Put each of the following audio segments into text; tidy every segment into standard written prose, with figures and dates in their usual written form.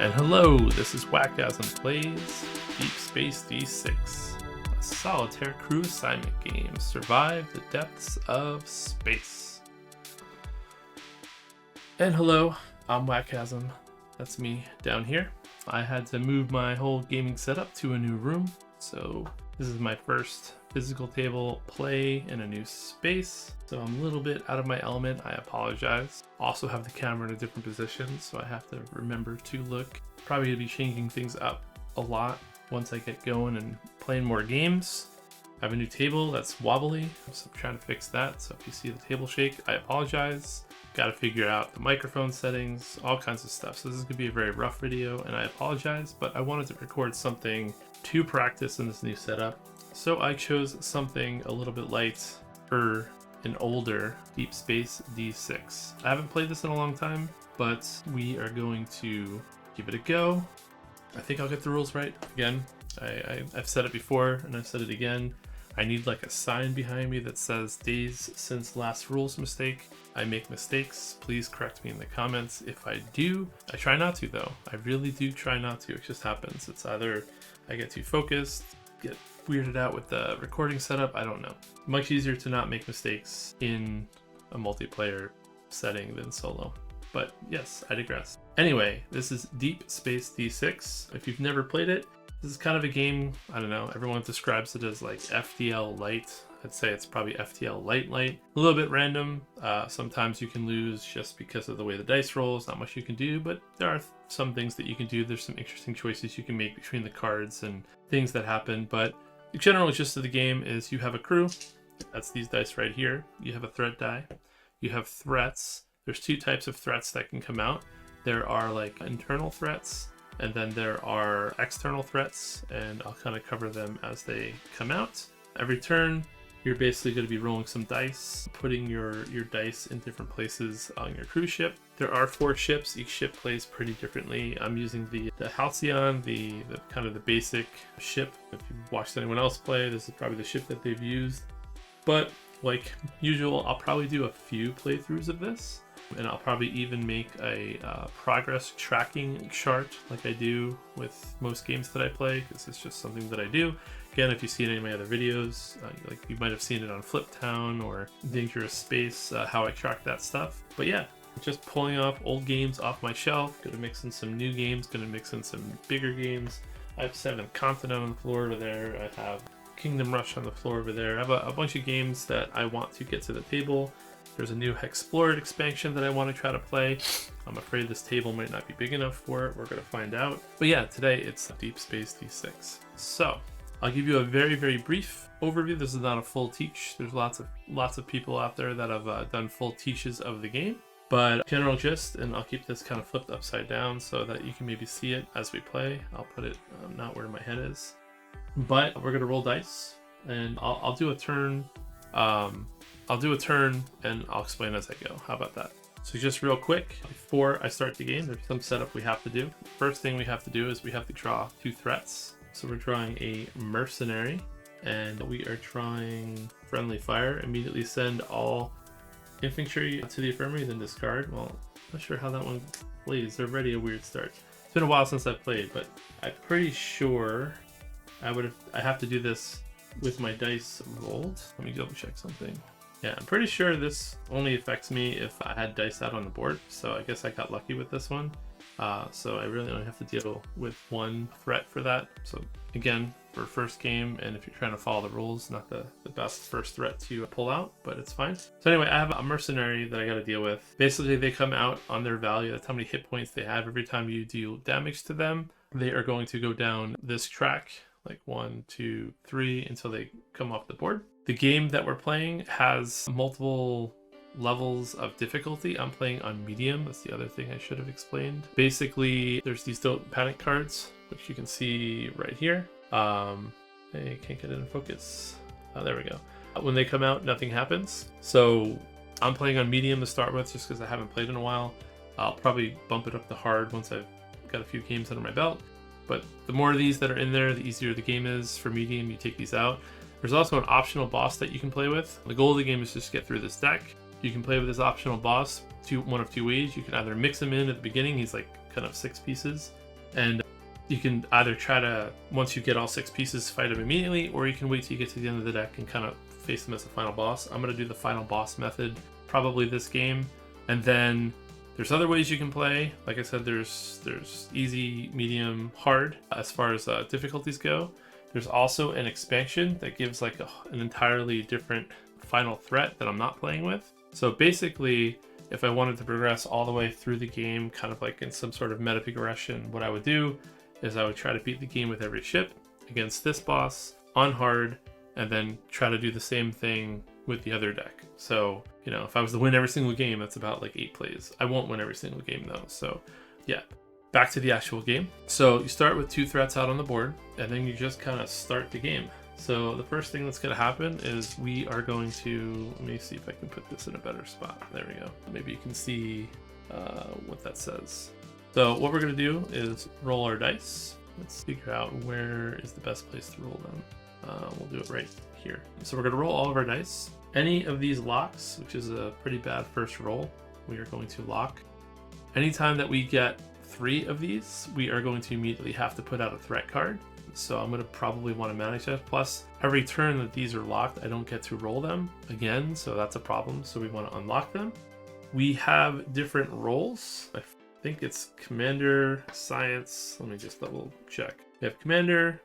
And hello, this is Wakasm Plays Deep Space D-6, a solitaire crew assignment game. Survive the depths of space. And hello, I'm Wakasm. That's me down here. I had to move my whole gaming setup to a new room, so this is my first physical table play in a new space. So I'm a little bit out of my element. I apologize. Also have the camera in a different position, so I have to remember to look. Probably gonna be changing things up a lot once I get going and playing more games. I have a new table that's wobbly, so I'm trying to fix that. So if you see the table shake, I apologize. Got to figure out the microphone settings, all kinds of stuff. So this is gonna be a very rough video, and I apologize, but I wanted to record something to practice in this new setup. So I chose something a little bit lighter, an older Deep Space D6. I haven't played this in a long time, but we are going to give it a go. I think I'll get the rules right. Again, I've said it before and I've said it again. I need like a sign behind me that says days since last rules mistake. I make mistakes. Please correct me in the comments if I do. I try not to though. I really do try not to. It just happens. It's either I get too focused, get weirded out with the recording setup. I don't know. Much easier to not make mistakes in a multiplayer setting than solo. But yes, I digress. Anyway, this is Deep Space D6. If you've never played it, this is kind of a game, I don't know, everyone describes it as like FTL light. I'd say it's probably FTL light. A little bit random. Sometimes you can lose just because of the way the dice rolls. Not much you can do, but there are some things that you can do. There's some interesting choices you can make between the cards and things that happen. But the general gist of the game is you have a crew. That's these dice right here. You have a threat die. You have threats. There's two types of threats that can come out. There are like internal threats, and then there are external threats, and I'll kind of cover them as they come out. Every turn, you're basically going to be rolling some dice, putting your dice in different places on your cruise ship. There are 4 ships. Each ship plays pretty differently. I'm using the Halcyon, the kind of the basic ship. If you've watched anyone else play, this is probably the ship that they've used. But like usual, I'll probably do a few playthroughs of this. And I'll probably even make a progress tracking chart like I do with most games that I play, because it's just something that I do. Again, if you've seen any of my other videos, like you might have seen it on Fliptown or Dangerous Space, how I track that stuff. But yeah, just pulling off old games off my shelf, gonna mix in some new games, gonna mix in some bigger games. I have Seventh Continent on the floor over there. I have Kingdom Rush on the floor over there. I have a bunch of games that I want to get to the table. There's a new Explored expansion that I want to try to play. I'm afraid this table might not be big enough for it. We're going to find out. But yeah, today it's Deep Space D6. So I'll give you a very, very brief overview. This is not a full teach. There's lots of people out there that have done full teaches of the game. But general gist, and I'll keep this kind of flipped upside down so that you can maybe see it as we play. I'll put it not where my head is. But we're going to roll dice, and I'll do a turn. I'll do a turn and I'll explain as I go. How about that? So just real quick, before I start the game, there's some setup we have to do. First thing we have to do is we have to draw 2 threats. So we're drawing a mercenary, and we are drawing friendly fire. Immediately send all infantry to the infirmary, then discard. Well, I'm not sure how that one plays. They're already a weird start. It's been a while since I've played, but I'm pretty sure I have to do this with my dice rolled. Let me double check something. Yeah, I'm pretty sure this only affects me if I had dice out on the board, so I guess I got lucky with this one. So I really only have to deal with 1 threat for that. So again, for first game, and if you're trying to follow the rules, not the best first threat to pull out, but it's fine. So anyway, I have a mercenary that I got to deal with. Basically, they come out on their value. That's how many hit points they have. Every time you deal damage to them, they are going to go down this track, like 1, 2, 3, until they come off the board. The game that we're playing has multiple levels of difficulty. I'm playing on medium. That's the other thing I should have explained. Basically, there's these Don't Panic cards, which you can see right here. I can't get it in focus. Oh, there we go. When they come out, nothing happens. So I'm playing on medium to start with, just because I haven't played in a while. I'll probably bump it up to hard once I've got a few games under my belt. But the more of these that are in there, the easier the game is. For medium, you take these out. There's also an optional boss that you can play with. The goal of the game is just to get through this deck. You can play with this optional boss one of 2 ways. You can either mix him in at the beginning. He's like kind of 6 pieces. And you can either try to, once you get all 6 pieces, fight them immediately, or you can wait till you get to the end of the deck and kind of face them as the final boss. I'm going to do the final boss method probably this game. And then there's other ways you can play. Like I said, there's easy, medium, hard as far as difficulties go. There's also an expansion that gives like an entirely different final threat that I'm not playing with. So basically, if I wanted to progress all the way through the game, kind of like in some sort of meta progression, what I would do is I would try to beat the game with every ship against this boss on hard, and then try to do the same thing with the other deck. So, you know, if I was to win every single game, that's about like 8 plays. I won't win every single game though. So yeah, back to the actual game. So you start with 2 threats out on the board, and then you just kind of start the game. So the first thing that's going to happen is we are going to, let me see if I can put this in a better spot. There we go. Maybe you can see what that says. So what we're going to do is roll our dice. Let's figure out where is the best place to roll them. We'll do it right here. So we're going to roll all of our dice. Any of these locks, which is a pretty bad first roll, we are going to lock. Anytime that we get 3 of these, we are going to immediately have to put out a threat card. So I'm going to probably want to manage that. Plus, every turn that these are locked, I don't get to roll them again, so that's a problem. So we want to unlock them. We have different roles. I think it's Commander, Science. Let me just double check. We have Commander,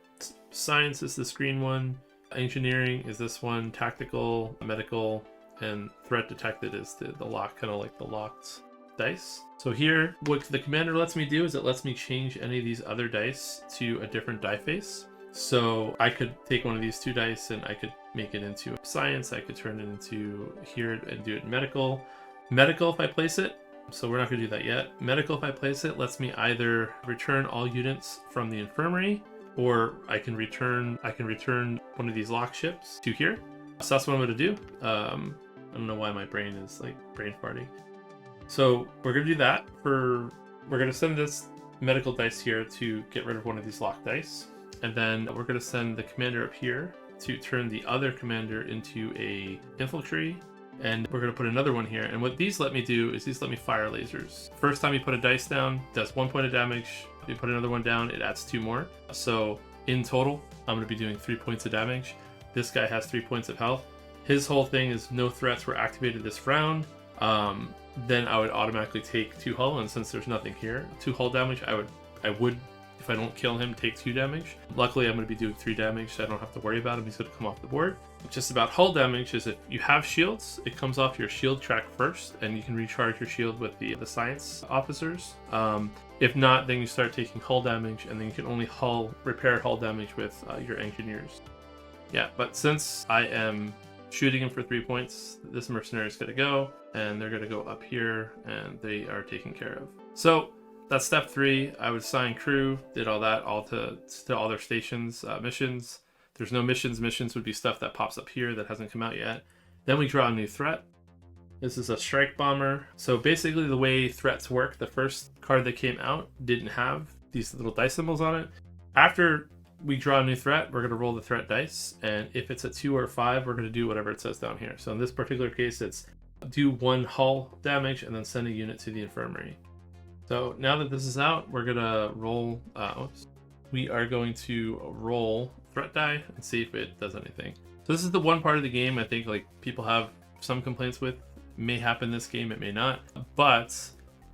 Science is this green one, Engineering is this one, Tactical, Medical, and Threat Detected is the lock, kind of like the locked dice. So here, what the Commander lets me do is it lets me change any of these other dice to a different die face. So I could take one of these 2 dice and I could make it into Science. I could turn it into here and do it in Medical. Medical if I place it. So we're not going to do that yet. Medical if I place it lets me either return all units from the infirmary, or I can return one of these lock ships to here. So that's what I'm going to do. I don't know why my brain is like brain farting. So we're going to do that. We're going to send this medical dice here to get rid of one of these locked dice. And then we're going to send the commander up here to turn the other commander into a infantry. And we're going to put another one here. And what these let me do is these let me fire lasers. First time you put a dice down, it does 1 point of damage. If you put another one down, it adds 2 more. So in total, I'm going to be doing 3 points of damage. This guy has 3 points of health. His whole thing is no threats were activated this round. Then I would automatically take 2 hull, and since there's nothing here, 2 hull damage, I would, if I don't kill him, take 2 damage. Luckily, I'm going to be doing 3 damage, so I don't have to worry about him. He's going to come off the board. Just about hull damage is if you have shields, it comes off your shield track first, and you can recharge your shield with the science officers. If not, then you start taking hull damage, and then you can only repair hull damage with your engineers. Yeah, but since I am shooting him for 3 points, this mercenary is going to go, and they're going to go up here, and they are taken care of. So that's step 3. I would assign crew, did all that, all to all their stations, missions. There's no missions. Missions would be stuff that pops up here that hasn't come out yet. Then we draw a new threat. This is a strike bomber. So basically the way threats work, the first card that came out didn't have these little dice symbols on it. After we draw a new threat, we're going to roll the threat dice, and if it's a 2 or 5, we're going to do whatever it says down here. So in this particular case, it's do 1 hull damage and then send a unit to the infirmary. So now that this is out, we're going to roll, we are going to roll threat die and see if it does anything. So this is the one part of the game I think like people have some complaints with. It may happen this game, it may not, but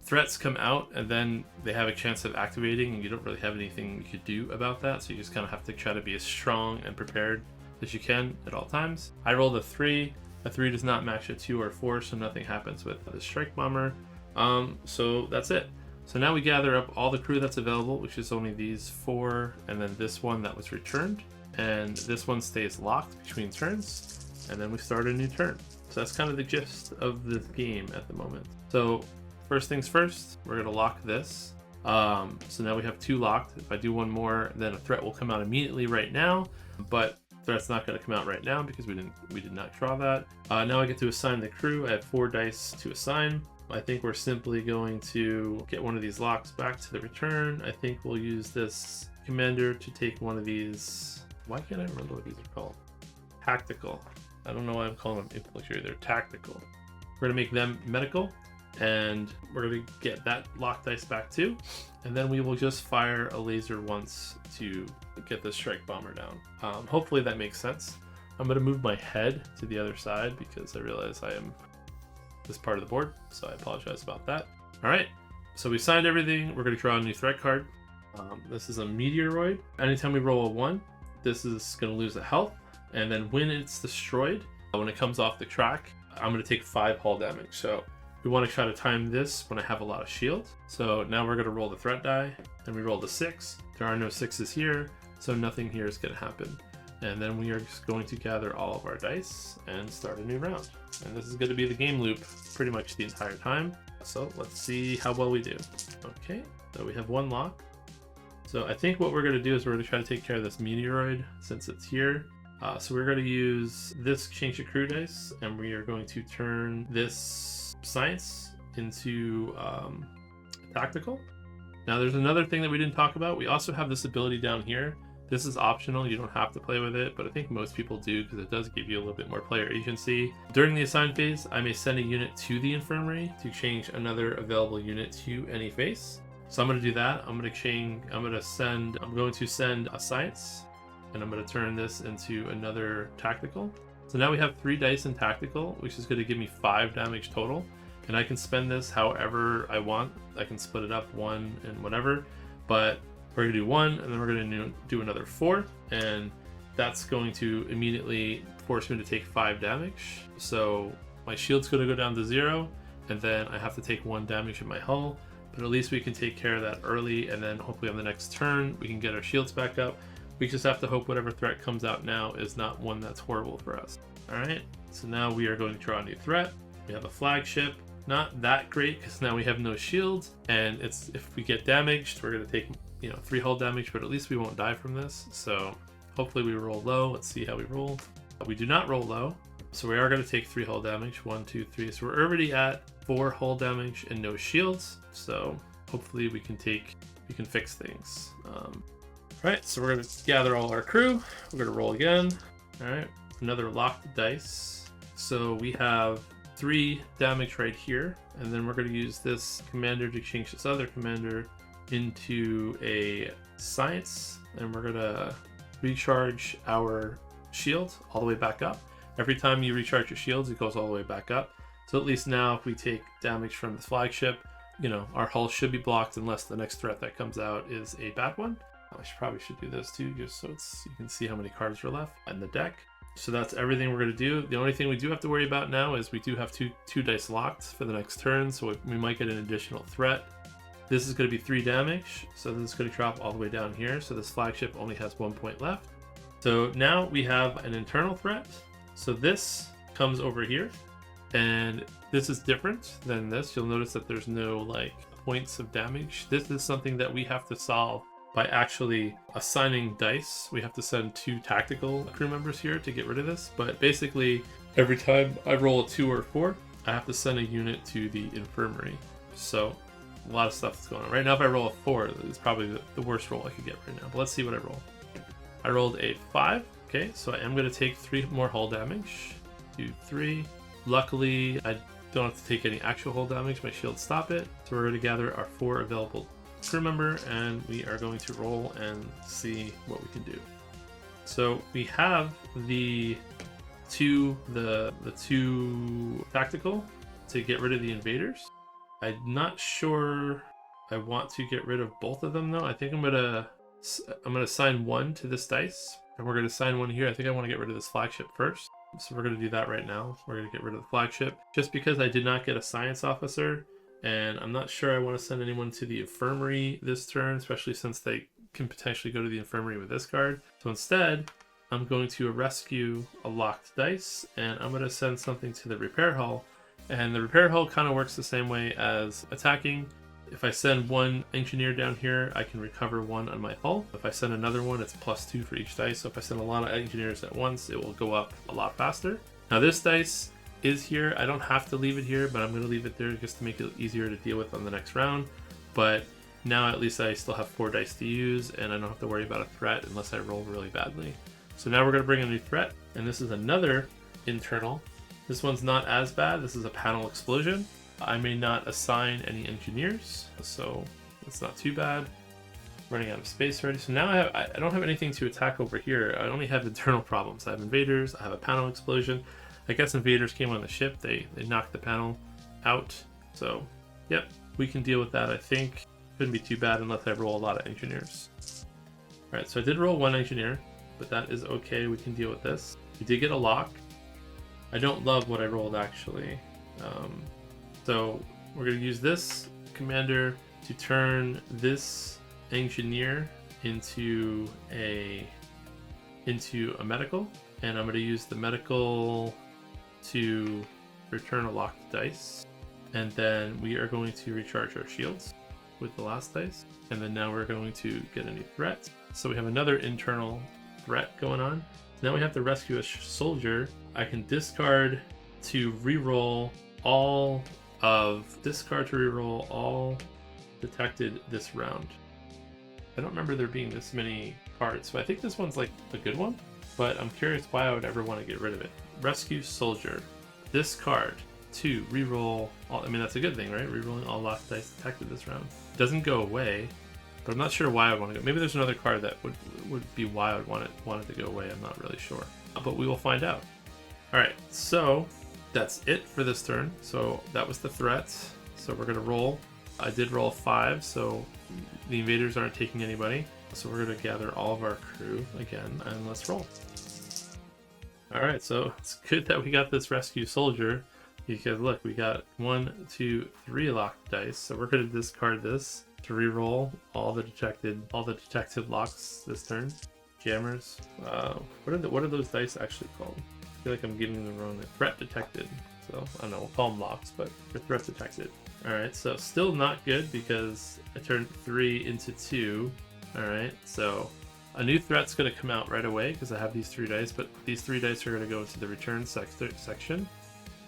threats come out and then they have a chance of activating, and you don't really have anything you could do about that. So you just kind of have to try to be as strong and prepared as you can at all times. I rolled a 3. A 3 does not match a 2 or 4, so nothing happens with the strike bomber. So that's it. So now we gather up all the crew that's available, which is only these 4, and then this one that was returned, and this one stays locked between turns, and then we start a new turn. So that's kind of the gist of this game at the moment. So first things first, we're going to lock this. So now we have 2 locked. If I do 1 more, then a threat will come out immediately right now, but threat's not going to come out right now because we did not draw that. Now I get to assign the crew. I have 4 dice to assign. I think we're simply going to get one of these locks back to the return. I think we'll use this commander to take one of these. Why can't I remember what these are called? Tactical. I don't know why I'm calling them infantry. They're tactical. We're going to make them medical. and we're going to get that locked dice back too, and then we will just fire a laser once to get the strike bomber down. Hopefully that makes sense. I'm going to move my head to the other side because I realize I am this part of the board, so I apologize about that. All right, so we signed everything. We're going to draw a new threat card. This is a meteoroid. Anytime we roll a 1, this is going to lose a health, and then when it's destroyed, when it comes off the track, I'm going to take 5 hull damage. So we want to try to time this when I have a lot of shield. So now we're going to roll the threat die, and we roll the 6. There are no 6s here, so nothing here is going to happen. And then we are just going to gather all of our dice and start a new round. And this is going to be the game loop pretty much the entire time. So let's see how well we do. Okay, so we have 1 lock. So I think what we're going to do is we're going to try to take care of this meteoroid since it's here. So we're going to use this change to crew dice, and we are going to turn this science into tactical. Now there's another thing that we didn't talk about. We also have this ability down here. This is optional, you don't have to play with it, but I think most people do because it does give you a little bit more player agency. During the assign phase, I may send a unit to the infirmary to change another available unit to any face. So I'm going to do that. I'm going to send a science, and I'm going to turn this into another tactical. So now we have 3 dice in tactical, which is going to give me 5 damage total, and I can spend this however I want. I can split it up 1 and whatever, but we're going to do 1, and then we're going to do another 4, and that's going to immediately force me to take 5 damage. So my shield's going to go down to 0, and then I have to take 1 damage in my hull, but at least we can take care of that early, and then hopefully on the next turn we can get our shields back up. We just have to hope whatever threat comes out now is not one that's horrible for us. Alright, so now we are going to draw a new threat. We have a flagship. Not that great because now we have no shields, and if we get damaged, we're going to take 3 hull damage, but at least we won't die from this. So hopefully we roll low. Let's see how we roll. We do not roll low, so we are going to take 3 hull damage. 1, 2, 3. So we're already at 4 hull damage and no shields. So hopefully we can fix things. Alright, so we're going to gather all our crew. We're going to roll again. Alright, another locked dice. So we have 3 damage right here, and then we're going to use this commander to change this other commander into a science, and we're going to recharge our shield all the way back up. Every time you recharge your shields, it goes all the way back up. So at least now if we take damage from the flagship, our hull should be blocked unless the next threat that comes out is a bad one. I probably should do this too, just so you can see how many cards are left in the deck. So that's everything we're going to do. The only thing we do have to worry about now is we do have two dice locked for the next turn, so we might get an additional threat. This is going to be 3 damage, so this is going to drop all the way down here. So this flagship only has 1 point left. So now we have an internal threat. So this comes over here, and this is different than this. You'll notice that there's no points of damage. This is something that we have to solve by actually assigning dice. We have to send 2 tactical crew members here to get rid of this, but basically every time I roll a 2 or 4, I have to send a unit to the infirmary. So a lot of stuff is going on. Right now if I roll a 4, it's probably the worst roll I could get right now, but let's see what I roll. I rolled a 5, okay, so I am going to take 3 more hull damage. 2, 3. Luckily, I don't have to take any actual hull damage, my shields stop it. So we're going to gather our 4 available crew member, and we are going to roll and see what we can do. So we have the two tactical to get rid of the invaders. I'm not sure I want to get rid of both of them though. I think I'm gonna assign 1 to this dice, and we're gonna assign 1 here. I think I want to get rid of this flagship first, so we're gonna do that right now. We're gonna get rid of the flagship just because I did not get a science officer. And I'm not sure I want to send anyone to the infirmary this turn, especially since they can potentially go to the infirmary with this card. So instead, I'm going to rescue a locked dice, and I'm going to send something to the repair hull. And the repair hull kind of works the same way as attacking. If I send 1 engineer down here, I can recover 1 on my hull. If I send another one, it's +2 for each dice. So if I send a lot of engineers at once, it will go up a lot faster. Now this dice is here. I don't have to leave it here, but I'm going to leave it there just to make it easier to deal with on the next round. But now at least I still have 4 dice to use, and I don't have to worry about a threat unless I roll really badly. So now we're going to bring a new threat, and this is another internal. This one's not as bad. This is a panel explosion. I may not assign any engineers, so it's not too bad. Running out of space already. So now I don't have anything to attack over here. I only have internal problems. I have invaders. I have a panel explosion. I guess invaders came on the ship. They knocked the panel out. So, yep, we can deal with that. I think shouldn't be too bad unless I roll a lot of engineers. All right, so I did roll one engineer, but that is okay. We can deal with this. We did get a lock. I don't love what I rolled actually. So we're gonna use this commander to turn this engineer into a medical, and I'm going to use the medical to return a locked dice, and then we are going to recharge our shields with the last dice, and then now we're going to get a new threat. So we have another internal threat going on. So now we have to rescue a soldier. I can discard to reroll all detected this round. I don't remember there being this many cards, so I think this one's like a good one, but I'm curious why I would ever want to get rid of it. Rescue Soldier. Discard to reroll all, I mean, that's a good thing, right? Rerolling all locked dice detected this round. Doesn't go away, but I'm not sure why I want to go. Maybe there's another card that would be why I would want it to go away. I'm not really sure, but we will find out. All right, so that's it for this turn. So that was the threat. So we're going to roll. I did roll 5, so the invaders aren't taking anybody. So we're going to gather all of our crew again, and let's roll. Alright, so it's good that we got this rescue soldier, because look, we got 1, 2, 3 locked dice. So we're going to discard this to re-roll all the detected locks this turn. Jammers. What are those dice actually called? I feel like I'm giving them the wrong name. Threat detected. So I don't know, we'll call them locks, but they're threat detected. Alright, so still not good because I turned 3 into 2. Alright, so a new threat's going to come out right away because I have these 3 dice, but these 3 dice are going to go into the return section.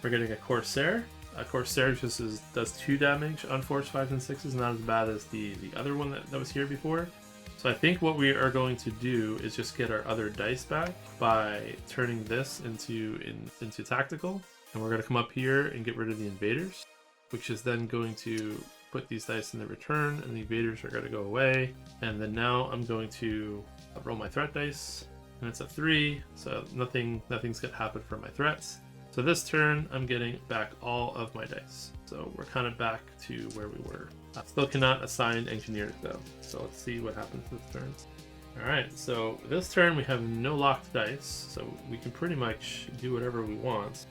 We're getting a Corsair. A Corsair just does 2 damage on force 5s and 6s, not as bad as the other one that was here before. So I think what we are going to do is just get our other dice back by turning this into tactical. And we're going to come up here and get rid of the invaders, which is then going to put these dice in the return, and the invaders are going to go away. And then now I'm going to roll my threat dice, and it's a 3, so nothing's going to happen for my threats. So this turn, I'm getting back all of my dice. So we're kind of back to where we were. I still cannot assign engineers though. So let's see what happens this turn. Alright, so this turn we have no locked dice, so we can pretty much do whatever we want.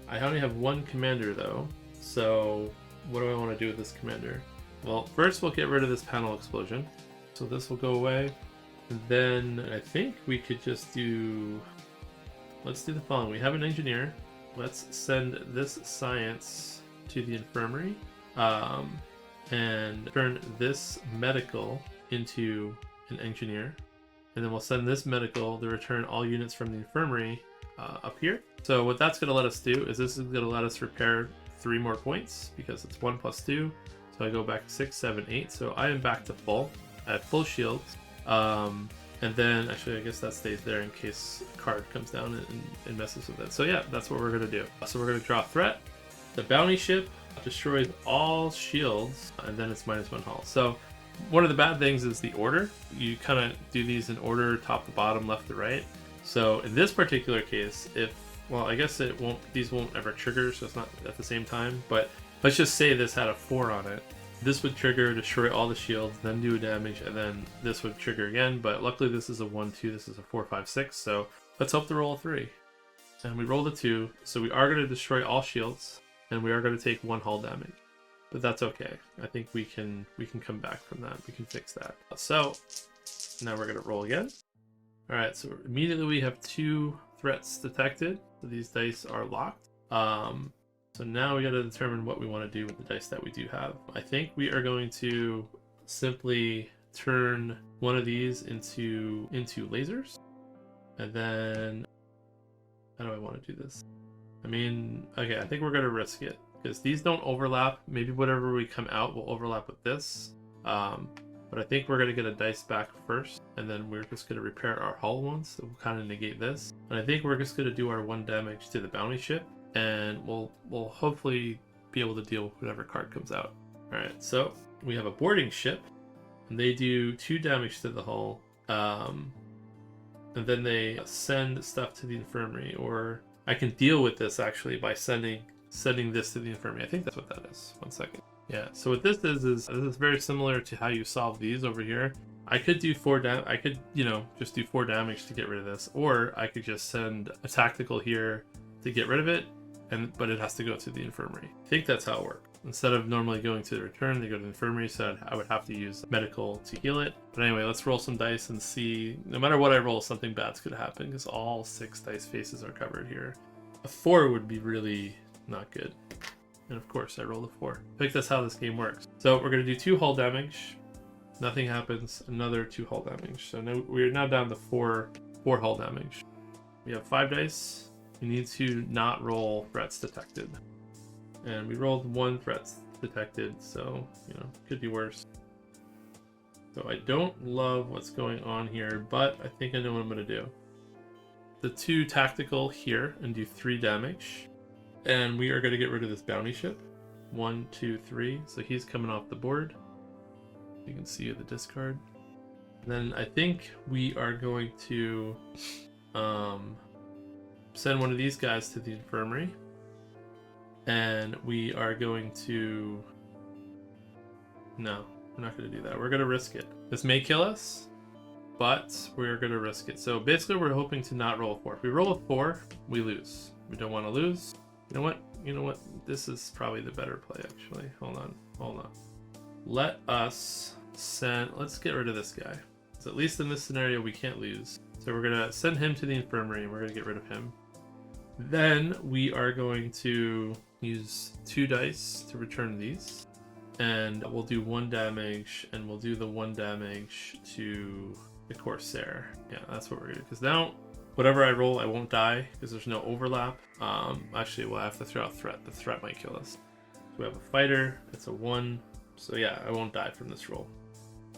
I only have 1 commander though, so what do I want to do with this commander? Well, first we'll get rid of this panel explosion. So this will go away. And then I think we could just let's do the following. We have an engineer. Let's send this science to the infirmary, and turn this medical into an engineer. And then we'll send this medical to return all units from the infirmary up here. So what that's going to let us do is this is going to let us repair 3 more points because it's 1 + 2. So I go back 6, 7, 8. So I am back to full. I have full shields. And then, actually, I guess that stays there in case a card comes down and messes with it. So yeah, that's what we're going to do. So we're going to draw threat. The bounty ship destroys all shields, and then it's -1 hull. So one of the bad things is the order. You kind of do these in order, top to bottom, left to right. So in this particular case, well, I guess these won't ever trigger, so it's not at the same time. But let's just say this had a 4 on it. This would trigger, destroy all the shields, then do damage, and then this would trigger again. But luckily this is a 1, 2, this is a 4, 5, 6. So let's hope to roll a 3. And we rolled a 2, so we are going to destroy all shields, and we are going to take 1 hull damage. But that's okay. I think we can come back from that. We can fix that. So now we're going to roll again. Alright, so immediately we have 2 threats detected. So these dice are locked. So now we got to determine what we want to do with the dice that we do have. I think we are going to simply turn one of these into lasers. And then, how do I want to do this? I mean, okay, I think we're going to risk it because these don't overlap. Maybe whatever we come out will overlap with this. But I think we're going to get a dice back first, and then we're just going to repair our hull ones. So we'll kind of negate this. And I think we're just going to do our 1 damage to the bounty ship. And we'll hopefully be able to deal with whatever card comes out. All right, so we have a boarding ship, and they do 2 damage to the hull, and then they send stuff to the infirmary. Or I can deal with this actually by sending this to the infirmary. I think that's what that is. 1 second. Yeah. So what this is this is very similar to how you solve these over here. I could do 4 damage. I could, just do 4 damage to get rid of this, or I could just send a tactical here to get rid of it, but it has to go to the infirmary. I think that's how it works. Instead of normally going to the return, they go to the infirmary, so I would have to use medical to heal it. But anyway, let's roll some dice and see. No matter what I roll, something bad's gonna happen because all 6 dice faces are covered here. A 4 would be really not good. And of course, I rolled a 4. I think that's how this game works. So we're gonna do 2 hull damage. Nothing happens. Another 2 hull damage. So now we're now down to 4 hull damage. We have 5 dice. We need to not roll threats detected. And we rolled 1 threat detected, so, could be worse. So I don't love what's going on here, but I think I know what I'm going to do. The 2 tactical here and do 3 damage. And we are going to get rid of this bounty ship. 1, 2, 3. So he's coming off the board. You can see the discard. And then I think we are going to send one of these guys to the infirmary. And we are going to... No, we're not going to do that. We're going to risk it. This may kill us, but we're going to risk it. So basically we're hoping to not roll a 4. If we roll a 4, we lose. We don't want to lose. You know what? This is probably the better play, actually. Hold on. Let us send... Let's get rid of this guy. So at least in this scenario, we can't lose. So we're going to send him to the infirmary, and we're going to get rid of him. Then we are going to use 2 dice to return these. And we'll do 1 damage, and we'll do the 1 damage to the Corsair. Yeah, that's what we're going to do. Because now, whatever I roll, I won't die, because there's no overlap. Actually, we'll have to throw out threat. The threat might kill us. So we have a fighter. It's a 1. So yeah, I won't die from this roll.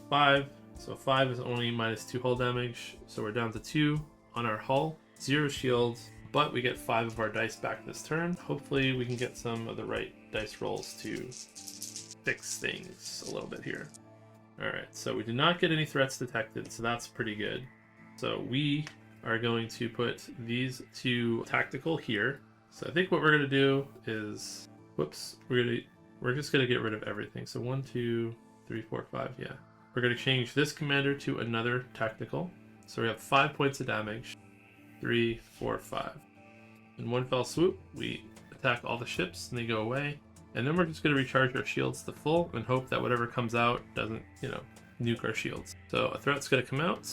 5. So 5 is only minus 2 hull damage. So we're down to 2 on our hull. 0 shield. But we get 5 of our dice back this turn. Hopefully we can get some of the right dice rolls to fix things a little bit here. Alright, so we did not get any threats detected, so that's pretty good. So we are going to put these 2 tactical here. So I think what we're going to do is... Whoops. We're just going to get rid of everything. So 1, 2, 3, 4, 5, yeah. We're going to change this commander to another tactical. So we have 5 points of damage. 3, 4, 5. In one fell swoop, we attack all the ships and they go away. And then we're just going to recharge our shields to full and hope that whatever comes out doesn't, nuke our shields. So a threat's going to come out.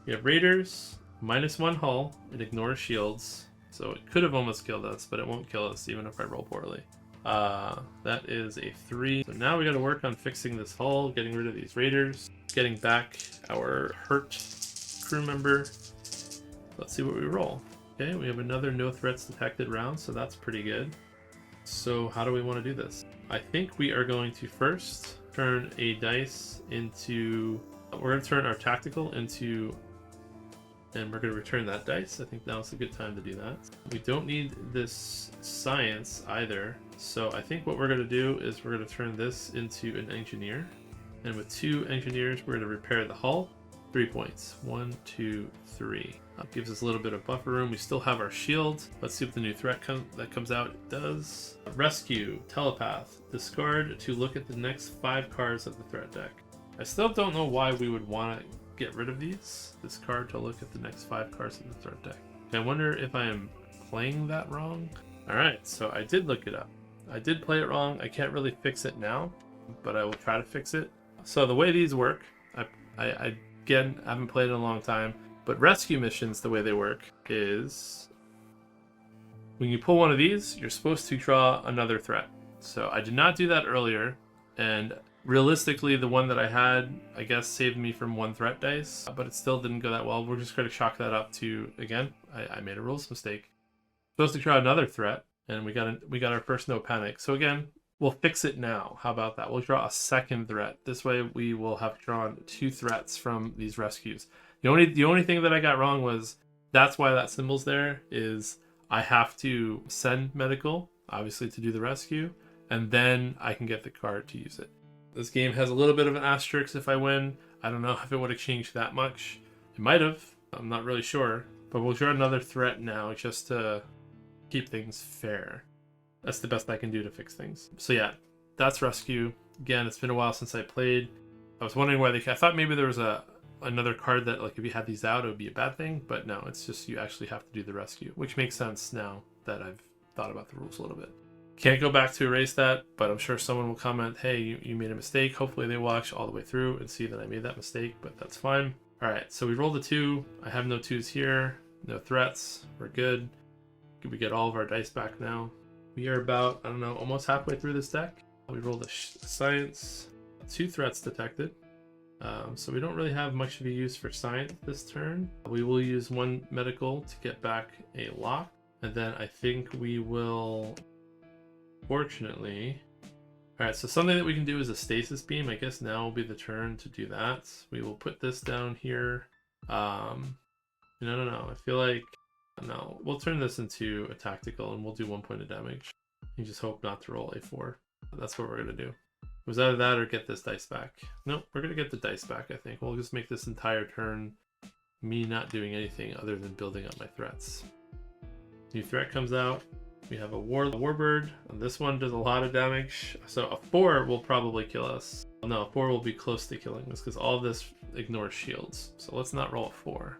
We have raiders, -1 hull. It ignores shields. So it could have almost killed us, but it won't kill us even if I roll poorly. That is a 3. So now we got to work on fixing this hull, getting rid of these raiders, getting back our hurt crew member. Let's see what we roll. Okay, we have another no threats detected round, so that's pretty good. So how do we want to do this? I think we are going to first turn a dice into... We're going to turn our tactical into... And we're going to return that dice. I think now's a good time to do that. We don't need this science either. So I think what we're going to do is we're going to turn this into an engineer. And with 2 engineers, we're going to repair the hull. 3 points. 1, 2, 3. That gives us a little bit of buffer room. We still have our shield. Let's see if the new threat that comes out does. Rescue, telepath, discard to look at the next 5 cards of the threat deck. I still don't know why we would want to get rid of these. Discard to look at the next 5 cards of the threat deck. I wonder if I am playing that wrong. Alright, so I did look it up. I did play it wrong. I can't really fix it now, but I will try to fix it. So the way these work, I again, I haven't played in a long time, but rescue missions, the way they work is when you pull one of these, you're supposed to draw another threat. So I did not do that earlier, and realistically, the one that I had, I guess, saved me from 1 threat dice, but it still didn't go that well. We're just going to chalk that up to, again, I made a rules mistake. Supposed to draw another threat, and we got our first no panic. So again, we'll fix it now. How about that? We'll draw a 2nd threat. This way we will have drawn 2 threats from these rescues. The only thing that I got wrong was that's why that symbol's there, is I have to send medical, obviously, to do the rescue, and then I can get the card to use it. This game has a little bit of an asterisk if I win. I don't know if it would have changed that much. It might have. I'm not really sure. But we'll draw another threat now just to keep things fair. That's the best I can do to fix things. So yeah, that's rescue. Again, it's been a while since I played. I was wondering why I thought maybe there was another card that, like, if you had these out, it would be a bad thing. But no, it's just you actually have to do the rescue, which makes sense now that I've thought about the rules a little bit. Can't go back to erase that, but I'm sure someone will comment, hey, you made a mistake. Hopefully they watch all the way through and see that I made that mistake, but that's fine. All right, so we rolled a 2. I have no 2s here, no threats. We're good. We get all of our dice back now. We are about, I don't know, almost halfway through this deck. We rolled a science, 2 threats detected. So we don't really have much of a use for science this turn. We will use 1 medical to get back a lock, and then I think we will... Fortunately, all right, so something that we can do is a stasis beam. I guess now will be the turn to do that. We will put this down here. No. I feel like, no, we'll turn this into a tactical and we'll do 1 point of damage. You just hope not to roll a 4. That's what we're gonna do. It was either that or get this dice back. Nope, we're gonna get the dice back, I think. We'll just make this entire turn me not doing anything other than building up my threats. New threat comes out. We have a warbird, and this one does a lot of damage. So a 4 will probably kill us. No, a 4 will be close to killing us because all of this ignores shields. So let's not roll a 4.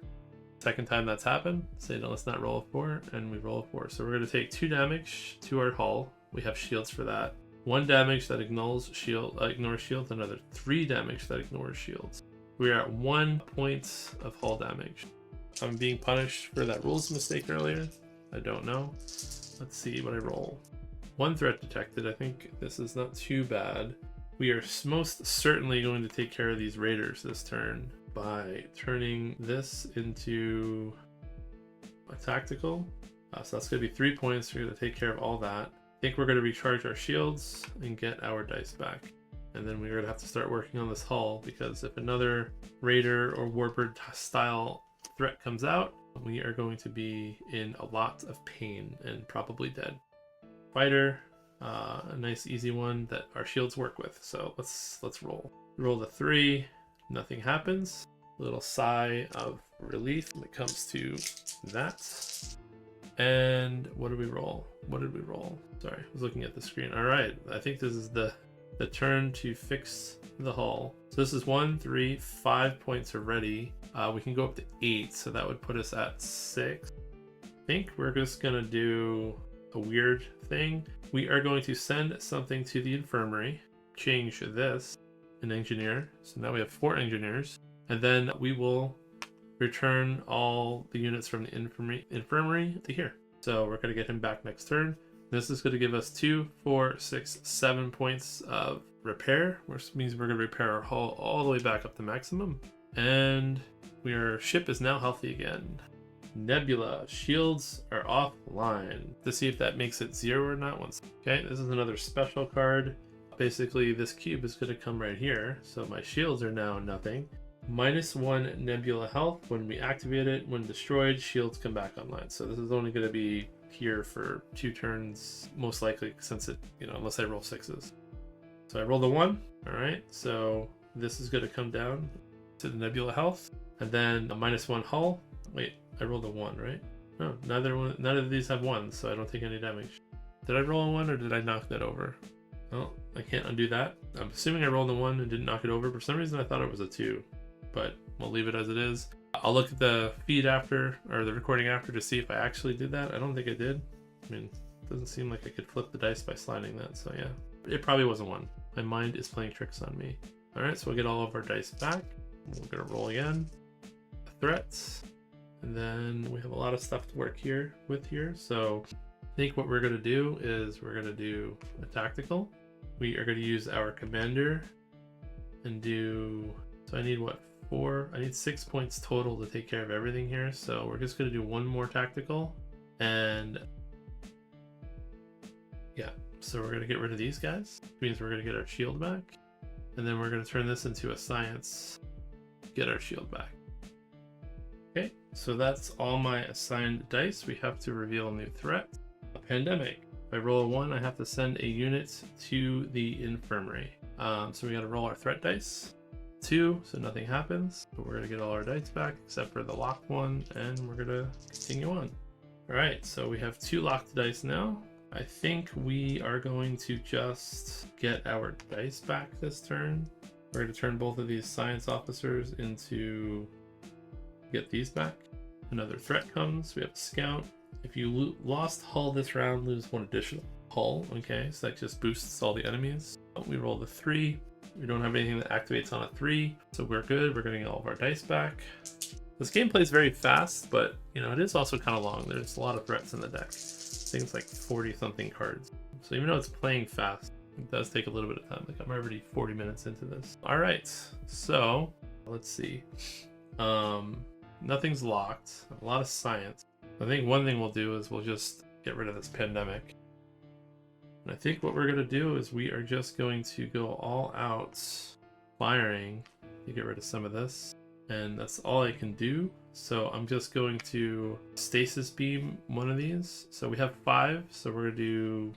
Second time that's happened, say no, let's not roll a 4, and we roll a 4. So we're going to take 2 damage to our hull. We have shields for that. 1 damage that ignores shields, another 3 damage that ignores shields. We are at 1 point of hull damage. I'm being punished for that rules mistake earlier. I don't know. Let's see what I roll. 1 threat detected. I think this is not too bad. We are most certainly going to take care of these raiders this turn by turning this into a tactical. So that's going to be 3 points. We're going to take care of all that. I think we're going to recharge our shields and get our dice back. And then we're going to have to start working on this hull, because if another raider or warbird style threat comes out, we are going to be in a lot of pain and probably dead. Fighter, a nice easy one that our shields work with. So let's roll. Roll the 3, nothing happens. A little sigh of relief when it comes to that. And what did we roll? What did we roll? Sorry, I was looking at the screen. All right, I think this is the turn to fix the hull. So this is 1, 3, 5 points already. We can go up to 8, so that would put us at 6. I think we're just gonna do a weird thing. We are going to send something to the infirmary, change this, an engineer. So now we have 4 engineers, and then we will return all the units from the infirmary to here. So we're gonna get him back next turn. This is gonna give us 2, 4, 6, 7 points of repair, which means we're gonna repair our hull all the way back up to maximum. And our ship is now healthy again. Nebula, shields are offline. To see if that makes it 0 or not. Okay, this is another special card. Basically, this cube is going to come right here. So my shields are now nothing. -1 Nebula health. When we activate it, when destroyed, shields come back online. So this is only going to be here for 2 turns, most likely, since it, unless I roll 6s. So I rolled a 1. All right, so this is going to come down to the Nebula health, and then a -1 hull. Wait, I rolled a 1, right? No, none of these have 1s, so I don't take any damage. Did I roll a 1 or did I knock that over? Well, I can't undo that. I'm assuming I rolled a 1 and didn't knock it over. For some reason I thought it was a 2, but we'll leave it as it is. I'll look at the feed after, or the recording after, to see if I actually did that. I don't think I did. I mean, it doesn't seem like I could flip the dice by sliding that, so yeah. It probably was a 1. My mind is playing tricks on me. Alright, so we'll get all of our dice back. We're gonna roll again. Threats. And then we have a lot of stuff to work with here. So I think what we're gonna do is we're gonna do a tactical. We are gonna use our commander and do, so I need what, 4? I need 6 points total to take care of everything here. So we're just gonna do 1 more tactical. And yeah, so we're gonna get rid of these guys, which means we're gonna get our shield back. And then we're gonna turn this into a science, get our shield back. Okay, so that's all my assigned dice. We have to reveal a new threat. A pandemic. If I roll a 1, I have to send a unit to the infirmary. So we got to roll our threat dice. 2, so nothing happens. But we're going to get all our dice back except for the locked one, and we're going to continue on. Alright, so we have 2 locked dice now. I think we are going to just get our dice back this turn. We're going to turn both of these science officers into... get these back. Another threat comes. We have a scout. If you lost hull this round, lose 1 additional hull. Okay, so that just boosts all the enemies. We roll the 3. We don't have anything that activates on a 3, so we're good. We're getting all of our dice back. This game plays very fast, but you know, it is also kind of long. There's a lot of threats in the deck. I think it's like 40 something cards. So even though it's playing fast, it does take a little bit of time. Like I'm already 40 minutes into this. All right, so let's see. Nothing's locked. A lot of science. I think one thing we'll do is we'll just get rid of this pandemic. And I think what we're going to do is we are just going to go all out firing to get rid of some of this. And that's all I can do. So I'm just going to stasis beam one of these. So we have 5. So we're going to do...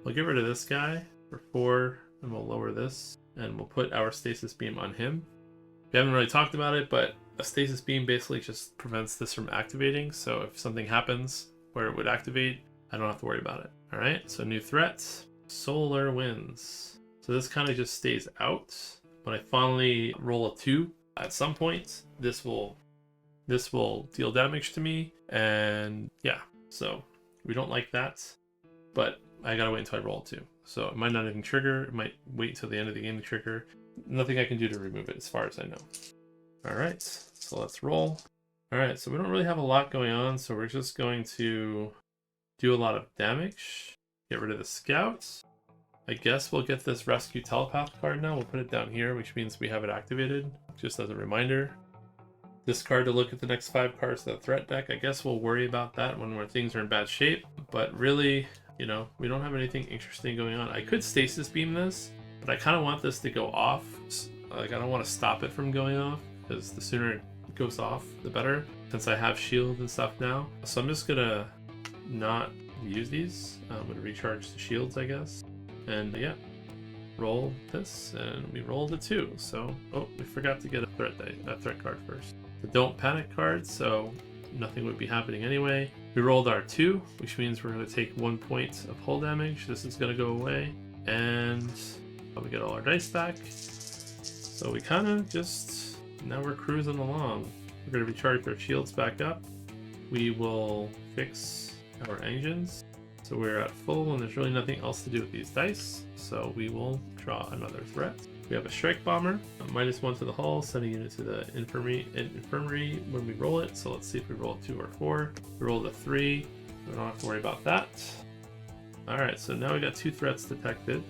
we'll get rid of this guy for 4. And we'll lower this. And we'll put our stasis beam on him. We haven't really talked about it, but a stasis beam basically just prevents this from activating. So if something happens where it would activate, I don't have to worry about it. All right, so new threat, solar winds. So this kind of just stays out. When I finally roll a 2, at some point, this will deal damage to me. And yeah, so we don't like that, but I gotta wait until I roll a 2. So it might not even trigger. It might wait until the end of the game to trigger. Nothing I can do to remove it as far as I know. All right, so let's roll. All right, so we don't really have a lot going on, so we're just going to do a lot of damage. Get rid of the scouts. I guess we'll get this rescue telepath card now. We'll put it down here, which means we have it activated, just as a reminder. Discard to look at the next 5 cards of the threat deck. I guess we'll worry about that when things are in bad shape, but really, you know, we don't have anything interesting going on. I could stasis beam this, but I kind of want this to go off. Like, I don't want to stop it from going off, because the sooner it goes off, the better, since I have shield and stuff now. So I'm just gonna not use these. I'm gonna recharge the shields, I guess. And yeah, roll this, and we rolled a 2. So, oh, we forgot to get a threat card first. The don't panic card, so nothing would be happening anyway. We rolled our 2, which means we're gonna take 1 point of hull damage. This is gonna go away, and we get all our dice back. So we kind of just, now we're cruising along. We're going to recharge our shields back up. We will fix our engines. So we're at full, and there's really nothing else to do with these dice. So we will draw another threat. We have a strike bomber, a -1 to the hull, sending unit to the infirmary when we roll it. So let's see if we roll a 2 or 4. We rolled a 3. We don't have to worry about that. All right, so now we got 2 threats detected.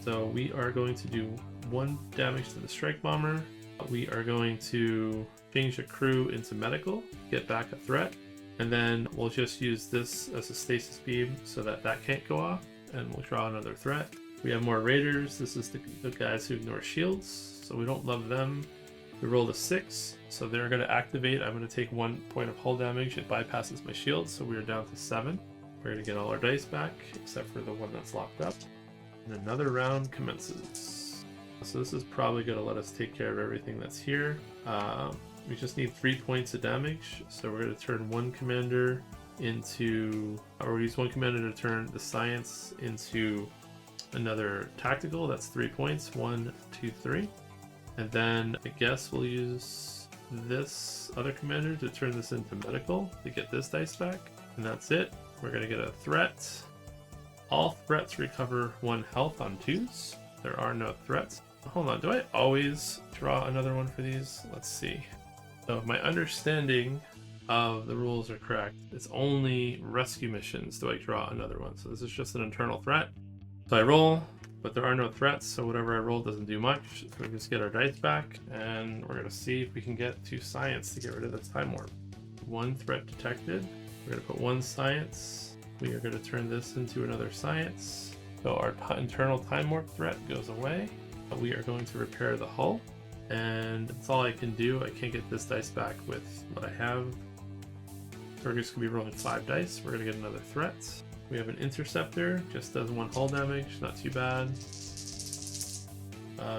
So we are going to do 1 damage to the strike bomber. We are going to change the crew into medical, get back a threat, and then we'll just use this as a stasis beam so that can't go off, and we'll draw another threat. We have more raiders. This is the guys who ignore shields, so we don't love them. We rolled a 6, so they're going to activate. I'm going to take 1 point of hull damage. It bypasses my shield, so we're down to 7. We're going to get all our dice back, except for the one that's locked up. And another round commences. So this is probably going to let us take care of everything that's here. We just need 3 points of damage. So we're going to turn 1 commander into, or use 1 commander to turn the science into another tactical. That's 3 points. 1, 2, 3. And then I guess we'll use this other commander to turn this into medical to get this dice back. And that's it. We're going to get a threat. All threats recover 1 health on 2s. There are no threats. Hold on, do I always draw another one for these? Let's see. So if my understanding of the rules are correct, it's only rescue missions do I draw another one. So this is just an internal threat. So I roll, but there are no threats, so whatever I roll doesn't do much. So we just get our dice back, and we're going to see if we can get 2 science to get rid of this time warp. 1 threat detected. We're going to put 1 science. We are going to turn this into another science. So our internal time warp threat goes away. We are going to repair the hull, and that's all I can do. I can't get this dice back with what I have. So we're just going to be rolling 5 dice. We're going to get another threat. We have an interceptor, just does 1 hull damage, not too bad.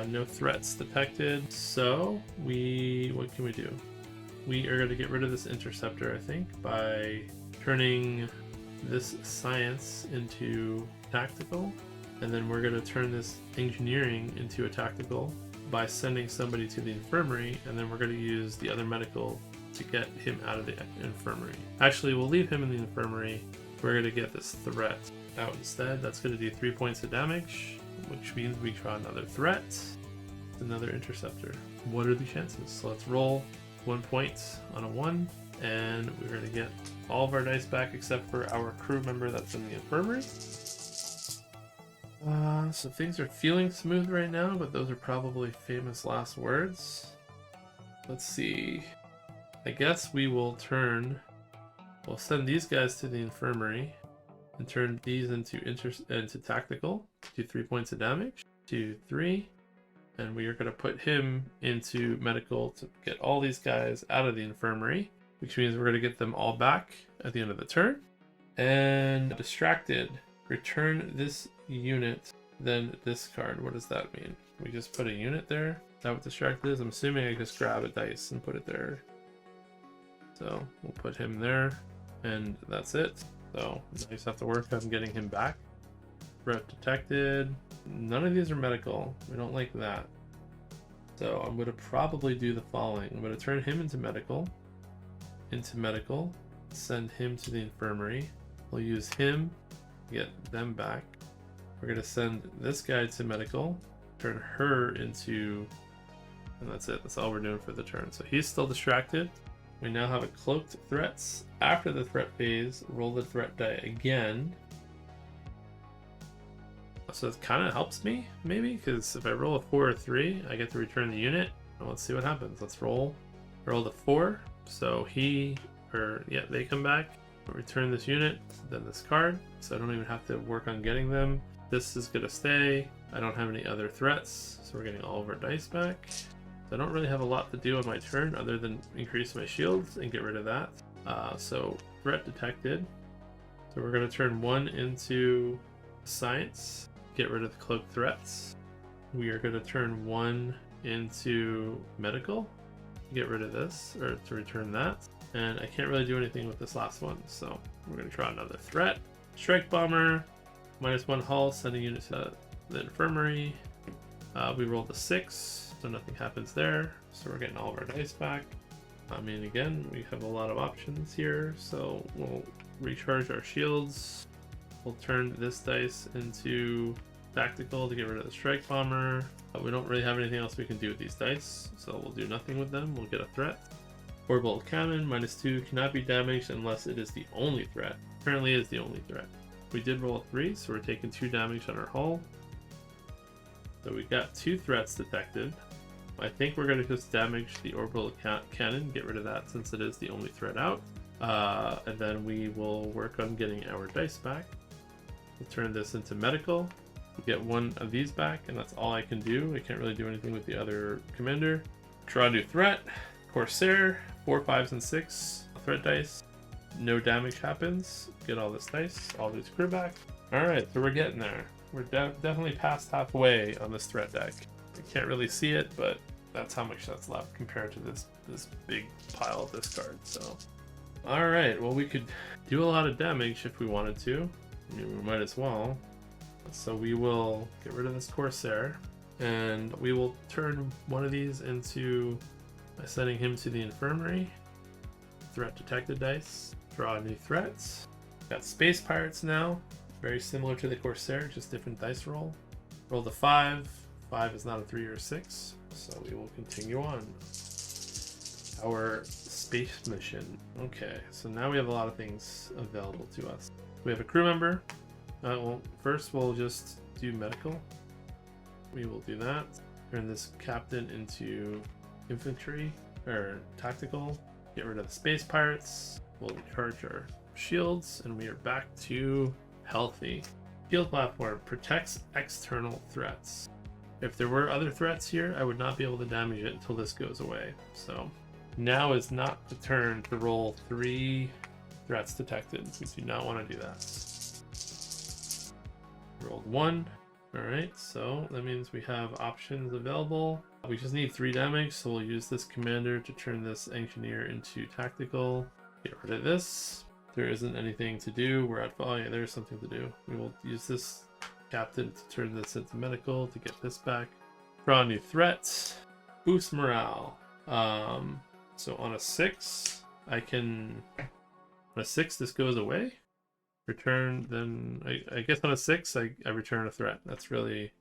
No threats detected. So what can we do? We are going to get rid of this interceptor, I think, by turning this science into tactical, and then we're going to turn this engineering into a tactical by sending somebody to the infirmary, and then we're going to use the other medical to get him out of the infirmary. Actually, we'll leave him in the infirmary. We're going to get this threat out instead. That's going to do 3 points of damage, which means we draw another threat, another interceptor. What are the chances? So let's roll 1 point on a 1, and we're going to get all of our dice back except for our crew member that's in the infirmary. So things are feeling smooth right now, but those are probably famous last words. Let's see. I guess we'll send these guys to the infirmary and turn these into tactical. Do 3 points of damage. 2, 3. And we are going to put him into medical to get all these guys out of the infirmary, which means we're going to get them all back at the end of the turn. And distracted. Return this unit, then this card. What does that mean? We just put a unit there? Is that what distracted is? I'm assuming I just grab a dice and put it there. So we'll put him there, and that's it. So I just have to work on getting him back. Threat detected. None of these are medical. We don't like that. So I'm going to probably do the following. I'm going to turn him into medical, send him to the infirmary. We'll use him to get them back. We're going to send this guy to medical, turn her into, and that's it. That's all we're doing for the turn. So he's still distracted. We now have a cloaked threats. After the threat phase, roll the threat die again. So it kind of helps me, maybe, because if I roll a 4 or 3, I get to return the unit. Well, let's see what happens. Let's roll the 4. So they come back. Return this unit, then this card. So I don't even have to work on getting them. This is gonna stay. I don't have any other threats, so we're getting all of our dice back. I don't really have a lot to do on my turn other than increase my shields and get rid of that. So threat detected. So we're going to turn 1 into science, get rid of the cloaked threats. We are going to turn 1 into medical, get rid of this, or to return that. And I can't really do anything with this last one, so we're going to draw another threat. Strike bomber, -1 hull, sending unit to the infirmary. We rolled a 6. So nothing happens there, so we're getting all of our dice back. I mean, again, we have a lot of options here, so we'll recharge our shields. We'll turn this dice into tactical to get rid of the strike bomber. We don't really have anything else we can do with these dice, so we'll do nothing with them. We'll get a threat. Orbital cannon, -2, cannot be damaged unless it is the only threat. Currently is the only threat. We did roll a 3, so we're taking 2 damage on our hull. So we got 2 threats detected. I think we're going to just damage the orbital cannon, get rid of that since it is the only threat out. And then we will work on getting our dice back. We'll turn this into medical. We'll get 1 of these back, and that's all I can do. I can't really do anything with the other commander. Draw a new threat. Corsair, 4, 5s, and 6 threat dice. No damage happens. Get all this dice, all these crew back. Alright, so we're getting there. We're definitely past halfway on this threat deck. You can't really see it, but that's how much that's left compared to this big pile of discard. So, all right. Well, we could do a lot of damage if we wanted to. I mean, we might as well. So we will get rid of this Corsair, and we will turn one of these into by sending him to the infirmary. Threat detected dice. Draw new threats. Got space pirates now. Very similar to the Corsair, just different dice roll. Roll the 5. 5 is not a 3 or a 6, so we will continue on. Our space mission. Okay, so now we have a lot of things available to us. We have a crew member. Well, first we'll just do medical. We will do that. Turn this captain into infantry, or tactical. Get rid of the space pirates. We'll recharge our shields, and we are back to healthy. Shield platform protects external threats. If there were other threats here, I would not be able to damage it until this goes away. So now is not the turn to roll 3 threats detected. We do not want to do that. Rolled 1. Alright, so that means we have options available. We just need 3 damage, so we'll use this commander to turn this engineer into tactical. Get rid of this. There isn't anything to do. We're at, oh yeah, there's something to do. We will use this captain to turn this into medical to get this back. Draw a new threat. Boost morale. So on a 6, I can, on a 6 this goes away. Return, then I guess on a 6 I return a threat. That's really,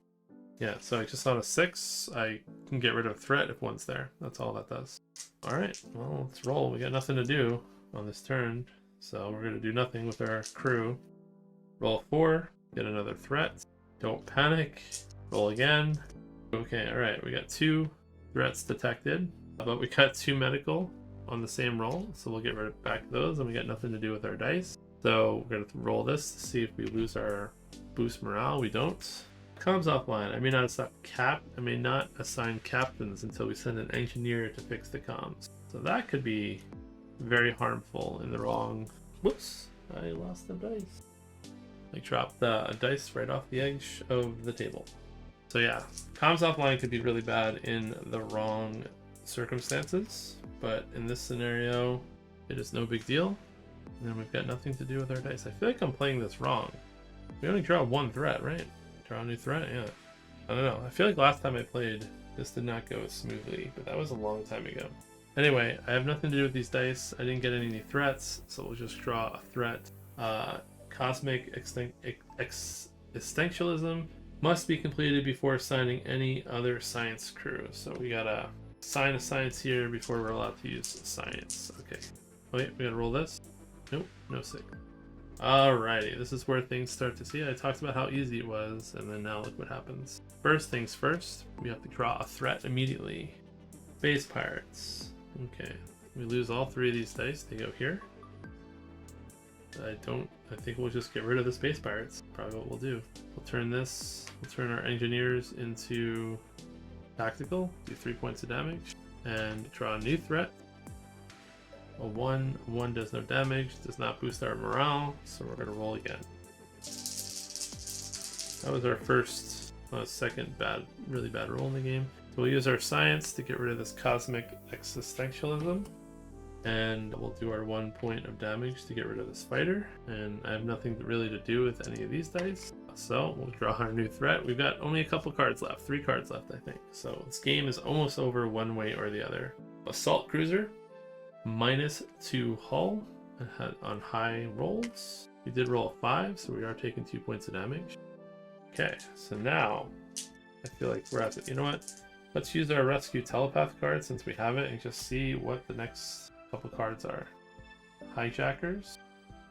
yeah, so I just on a 6 I can get rid of a threat if one's there. That's all that does. Alright, well, let's roll. We got nothing to do on this turn, so we're gonna do nothing with our crew. Roll 4, get another threat. Don't panic. Roll again. Okay, alright, we got 2 threats detected, but we got 2 medical on the same roll, so we'll get rid of back those, and we got nothing to do with our dice. So we're going to roll this to see if we lose our boost morale. We don't. Comms offline. I may not assign captains until we send an engineer to fix the comms. So that could be very harmful in the wrong... Whoops, I lost the dice. I dropped a dice right off the edge of the table. So yeah, comms offline could be really bad in the wrong circumstances, but in this scenario, it is no big deal. And then we've got nothing to do with our dice. I feel like I'm playing this wrong. We only draw 1 threat, right? Draw a new threat, yeah. I don't know. I feel like last time I played, this did not go as smoothly, but that was a long time ago. Anyway, I have nothing to do with these dice. I didn't get any new threats, so we'll just draw a threat. Cosmic Existentialism must be completed before assigning any other science crew. So we gotta assign a science here before we're allowed to use science. Okay. Wait, we gotta roll this. Nope, no 6. Alrighty, this is where things start to see. I talked about how easy it was, and then now look what happens. First things first, we have to draw a threat immediately. Space Pirates. Okay, we lose all 3 of these dice. They go here. I think we'll just get rid of the Space Pirates. Probably what we'll do. We'll turn our engineers into tactical, do 3 points of damage, and draw a new threat. A 1 does no damage, does not boost our morale, so we're going to roll again. That was our second really bad roll in the game. So we'll use our science to get rid of this cosmic existentialism, and we'll do our 1 point of damage to get rid of this fighter. And I have nothing really to do with any of these dice, so we'll draw our new threat. We've got only a couple cards left, 3 cards left, I think. So this game is almost over one way or the other. Assault Cruiser. -2 hull on high rolls. We did roll a 5, so we are taking 2 points of damage. Okay, so now I feel like we're at it. You know what? Let's use our rescue telepath card since we have it and just see what the next couple cards are. Hijackers,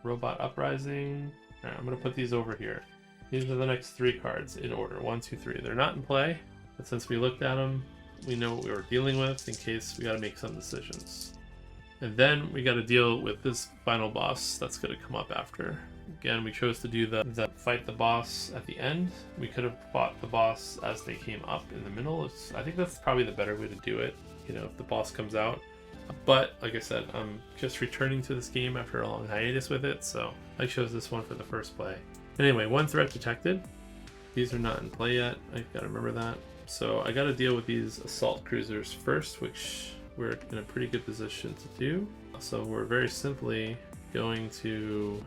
Robot Uprising. Alright, I'm gonna put these over here. These are the next 3 cards in order. 1, 2, 3. They're not in play, but since we looked at them, we know what we were dealing with in case we gotta make some decisions. And then we got to deal with this final boss that's going to come up after. Again, we chose to do the fight the boss at the end. We could have fought the boss as they came up in the middle. I think that's probably the better way to do it, you know, if the boss comes out. But like I said, I'm just returning to this game after a long hiatus with it, so I chose this one for the first play. Anyway, 1 threat detected. These are not in play yet. I gotta remember that. So I gotta deal with these assault cruisers first, which we're in a pretty good position to do. So we're very simply going to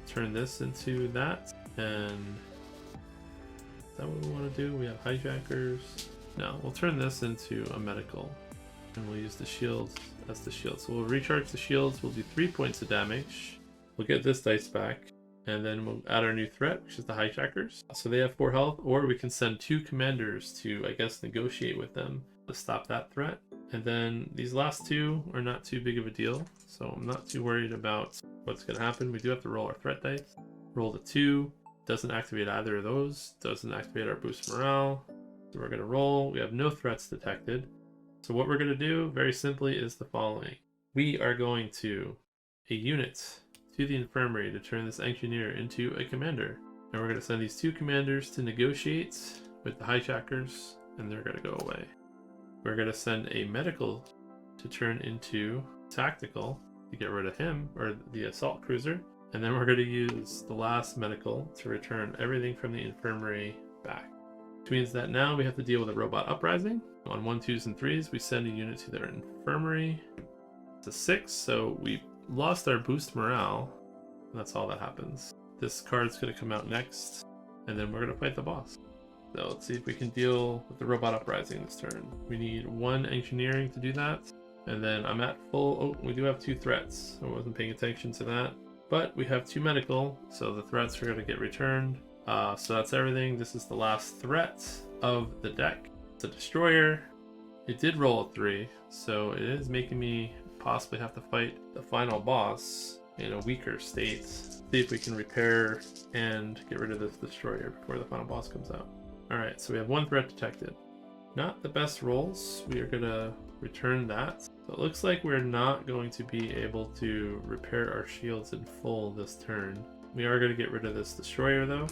turn this into that. And is that what we want to do? We have hijackers. No, we'll turn this into a medical. And we'll use the shields as the shield. So we'll recharge the shields. We'll do 3 points of damage. We'll get this dice back. And then we'll add our new threat, which is the hijackers. So they have 4 health. Or we can send 2 commanders to, I guess, negotiate with them to stop that threat. And then these last 2 are not too big of a deal, so I'm not too worried about what's going to happen. We do have to roll our threat dice. Roll the 2, doesn't activate either of those, doesn't activate our boost morale. So we're going to roll. We have no threats detected. So what we're going to do, very simply, is the following. We are going to a unit to the infirmary to turn this engineer into a commander. And we're going to send these 2 commanders to negotiate with the hijackers, and they're going to go away. We're going to send a medical to turn into tactical to get rid of him, or the assault cruiser. And then we're going to use the last medical to return everything from the infirmary back. Which means that now we have to deal with a robot uprising. On 1s, 2s, and 3s, we send a unit to their infirmary. It's a 6, so we lost our boost morale. And that's all that happens. This card's going to come out next, and then we're going to fight the boss. So let's see if we can deal with the robot uprising this turn. We need 1 engineering to do that. And then I'm at full. Oh, we do have 2 threats. I wasn't paying attention to that. But we have 2 medical, so the threats are going to get returned. So that's everything. This is the last threat of the deck. It's a destroyer. It did roll a 3, so it is making me possibly have to fight the final boss in a weaker state. See if we can repair and get rid of this destroyer before the final boss comes out. Alright, so we have 1 threat detected. Not the best rolls. We are going to return that. So it looks like we're not going to be able to repair our shields in full this turn. We are going to get rid of this destroyer though.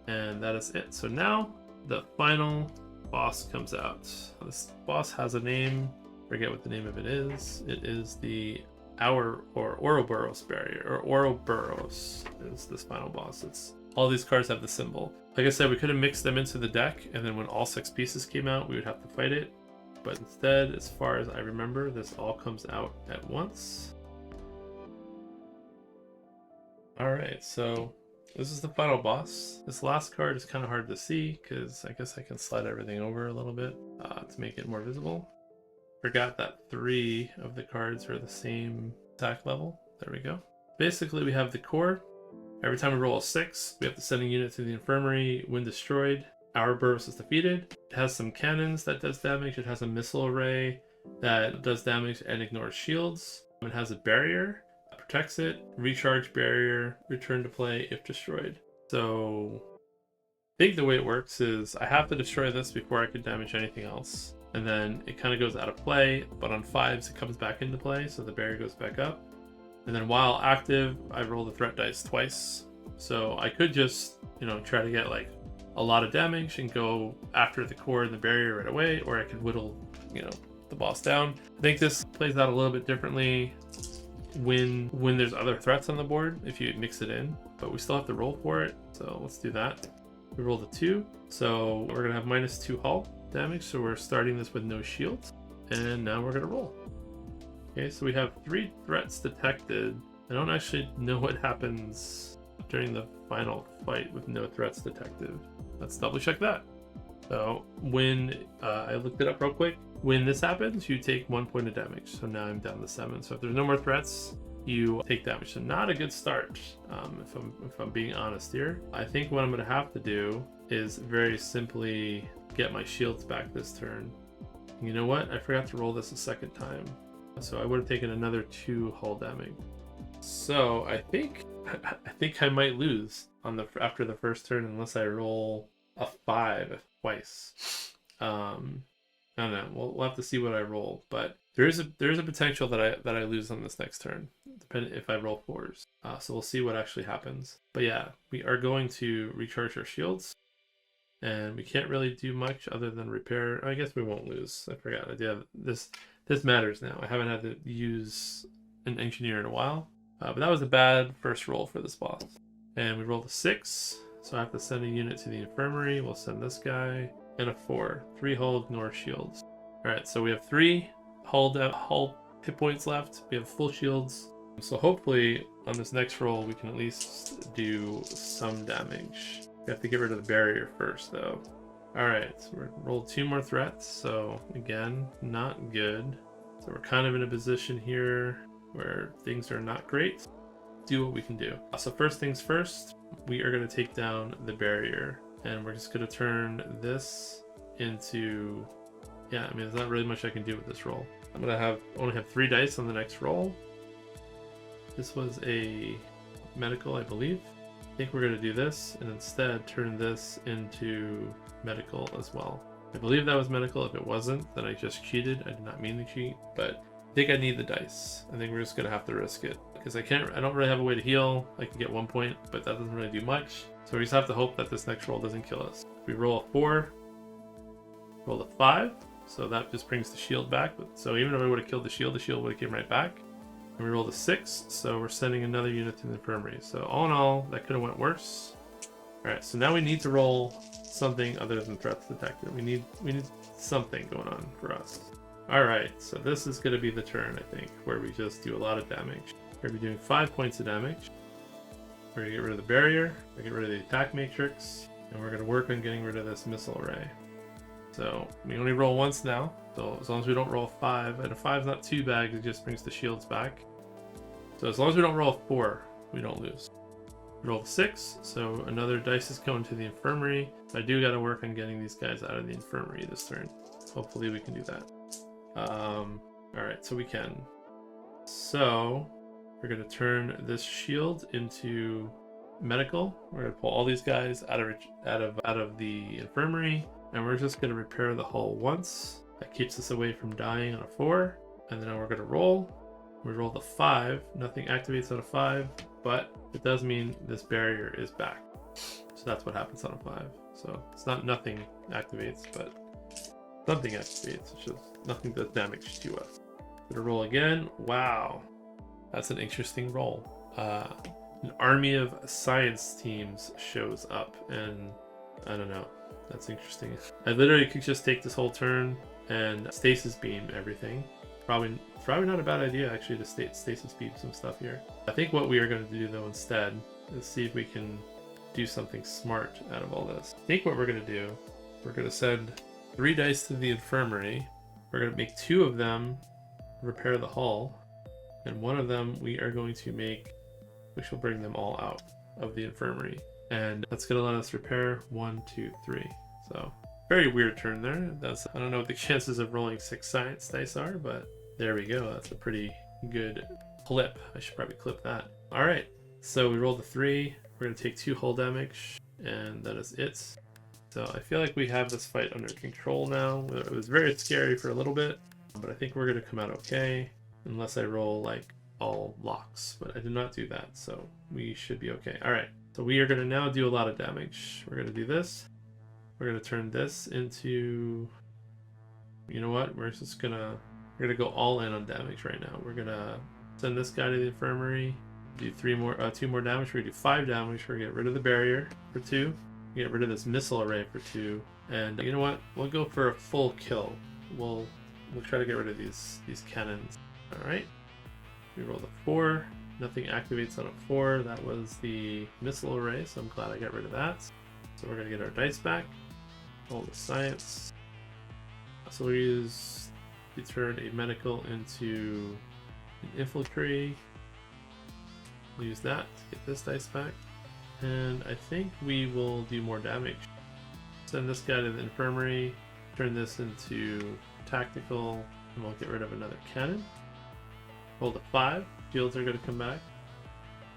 And that is it. So now the final boss comes out. This boss has a name. Forget what the name of it is. It is the Ouroboros barrier, or Ouroboros is this final boss. It's all these cards have the symbol. Like I said, we could have mixed them into the deck, and then when all 6 pieces came out, we would have to fight it. But instead, as far as I remember, this all comes out at once. Alright, so this is the final boss. This last card is kind of hard to see, because I guess I can slide everything over a little bit to make it more visible. Forgot that 3 of the cards are the same attack level. There we go. Basically, we have the core. Every time we roll a 6, we have to send a unit to the infirmary. When destroyed, Ouroboros is defeated. It has some cannons that does damage. It has a missile array that does damage and ignores shields. It has a barrier that protects it. Recharge barrier, return to play if destroyed. So I think the way it works is I have to destroy this before I can damage anything else. And then it kind of goes out of play, but on 5s it comes back into play, so the barrier goes back up. And then while active, I roll the threat dice twice. So I could just, try to get like a lot of damage and go after the core and the barrier right away, or I could whittle, the boss down. I think this plays out a little bit differently when there's other threats on the board, if you mix it in, but we still have to roll for it. So let's do that. We rolled a 2, so we're gonna have -2 hull damage, so we're starting this with no shields, and now we're gonna roll. Okay, so we have 3 threats detected. I don't actually know what happens during the final fight with no threats detected. Let's double check that. So when I looked it up real quick, when this happens, you take 1 point of damage. So now I'm down to 7. So if there's no more threats, you take damage. So not a good start, if I'm being honest here. I think what I'm gonna have to do is very simply get my shields back this turn. You know what? I forgot to roll this a second time. So I would have taken another 2 hull damage. So I think I might lose after the first turn unless I roll a 5 twice. I don't know. We'll have to see what I roll, but there is a potential that I lose on this next turn, depending if I roll 4s. So we'll see what actually happens. But yeah, we are going to recharge our shields, and we can't really do much other than repair. I guess we won't lose. I forgot. Yeah, this matters now. I haven't had to use an engineer in a while, but that was a bad first roll for this boss. And we rolled a 6, so I have to send a unit to the infirmary. We'll send this guy, and a 4. 3 hull, ignore shields. All right, so we have 3 hull hit points left. We have full shields. So hopefully on this next roll we can at least do some damage. We have to get rid of the barrier first though. All right, so we rolled 2 more threats. So again, not good. So we're kind of in a position here where things are not great. Do what we can do. So first things first, we are going to take down the barrier, and we're just going to turn this into, yeah, I mean, there's not really much I can do with this roll. I'm going to only have 3 dice on the next roll. This was a medical, I believe. I think we're going to do this and instead turn this into medical as well. I believe that was medical. If it wasn't, then I just cheated. I did not mean to cheat, but I think I need the dice. I think we're just going to have to risk it because I don't really have a way to heal. I can get 1 point, but that doesn't really do much. So we just have to hope that this next roll doesn't kill us. We roll a 4, roll a 5. So that just brings the shield back. So even if I would have killed the shield would have came right back. And we rolled a 6, so we're sending another unit to the infirmary. So all in all, that could have went worse. Alright, so now we need to roll something other than threats detected. We need something going on for us. Alright, so this is going to be the turn, I think, where we just do a lot of damage. We're going to be doing 5 points of damage. We're going to get rid of the barrier, we're going to get rid of the attack matrix, and we're going to work on getting rid of this missile array. So we only roll once now, so as long as we don't roll a 5, and a 5 is not too bad because it just brings the shields back. So as long as we don't roll a 4, we don't lose. We roll a 6, so another dice is going to the infirmary. I do got to work on getting these guys out of the infirmary this turn. Hopefully we can do that. Alright, so we can. So we're going to turn this shield into medical. We're going to pull all these guys out of the infirmary, and we're just going to repair the hull once. That keeps us away from dying on a 4, and then we're going to roll. We roll the 5. Nothing activates on a 5, but it does mean this barrier is back. So that's what happens on a 5. So it's not nothing activates, but something activates. It's just nothing does damage to us. Gonna roll again. Wow, that's an interesting roll. An army of science teams shows up, and I don't know. That's interesting. I literally could just take this whole turn and stasis beam everything. Probably not a bad idea actually to stasis beam some stuff here. I think what we are going to do though instead is see if we can do something smart out of all this. I think what we're going to do, we're going to send 3 dice to the infirmary. We're going to make 2 of them repair the hull, and 1 of them we are going to make, we shall bring them all out of the infirmary, and that's going to let us repair 1, 2, 3. So very weird turn there. I don't know what the chances of rolling 6 science dice are, but there we go. That's a pretty good clip. I should probably clip that. All right, so we rolled a 3. We're going to take 2 hull damage, and that is it. So I feel like we have this fight under control now. It was very scary for a little bit, but I think we're going to come out okay, unless I roll like all locks, but I did not do that, so we should be okay. All right, so we are going to now do a lot of damage. We're going to do this. We're going to turn this into, you know what, we're going to go all in on damage right now. We're going to send this guy to the infirmary, do 2 more damage. We're going to do 5 damage. We're going to get rid of the barrier for 2, get rid of this missile array for 2, and you know what, we'll go for a full kill. We'll try to get rid of these cannons. All right, we rolled a 4. Nothing activates on a 4. That was the missile array, so I'm glad I got rid of that. So we're going to get our dice back. Roll the science. So we turn a medical into an infantry. We'll use that to get this dice back. And I think we will do more damage. Send this guy to the infirmary, turn this into tactical, and we'll get rid of another cannon. Roll the 5. Shields are going to come back.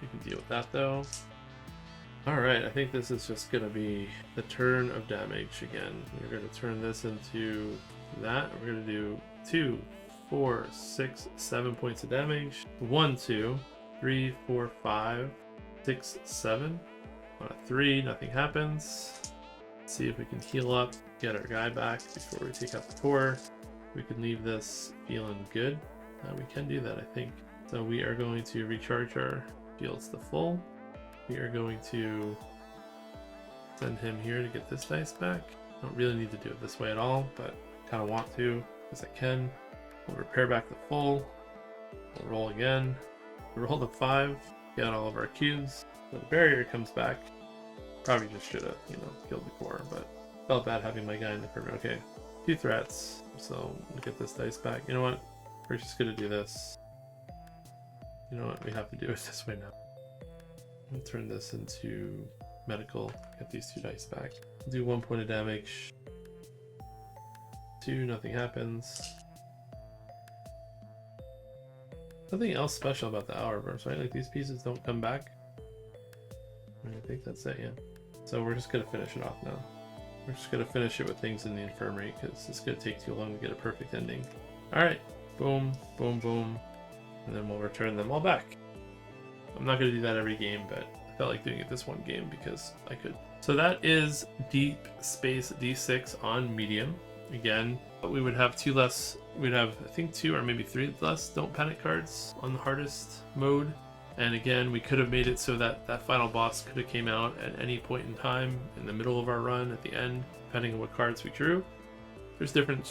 We can deal with that though. Alright, I think this is just going to be the turn of damage again. We're going to turn this into that. We're going to do 2, 4, 6, 7 points of damage. 1, 2, 3, 4, 5, 6, 7. On a 3, nothing happens. Let's see if we can heal up, get our guy back before we take out the 4. We can leave this feeling good. We can do that, I think. So we are going to recharge our shields to full. We are going to send him here to get this dice back. Don't really need to do it this way at all, but kind of want to because I can. We'll repair back to full. We'll roll again. We roll the 5, get all of our cubes. So the barrier comes back. Probably just should have, killed the core, but felt bad having my guy in the corner. Okay, 2 threats. So we'll get this dice back. You know what? We're just gonna do this. You know what? We have to do it this way now. We'll turn this into medical. Get these 2 dice back. Do 1 point of damage. 2, nothing happens. Nothing else special about the Ouroboros, right? Like these pieces don't come back. I think that's it, yeah. So we're just gonna finish it off now. We're just gonna finish it with things in the infirmary because it's gonna take too long to get a perfect ending. Alright, boom, boom, boom. And then we'll return them all back. I'm not gonna do that every game, but I felt like doing it this one game because I could. So that is Deep Space D6 on medium. again. But we would have we'd have I think 2 or maybe 3 less Don't Panic cards on the hardest mode. And again, we could have made it so that that final boss could have came out at any point in time in the middle of our run, at the end, depending on what cards we drew. There's different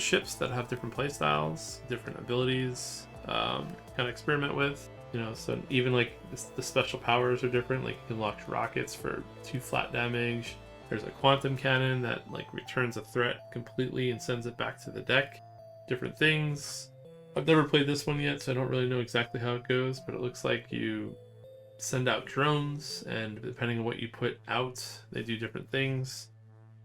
ships that have different play styles, different abilities, kind of experiment with. You know, so even like the special powers are different. Like you can launch rockets for 2 flat damage. There's a quantum cannon that like returns a threat completely and sends it back to the deck. Different things. I've never played this one yet, so I don't really know exactly how it goes, but it looks like you send out drones, and depending on what you put out, they do different things.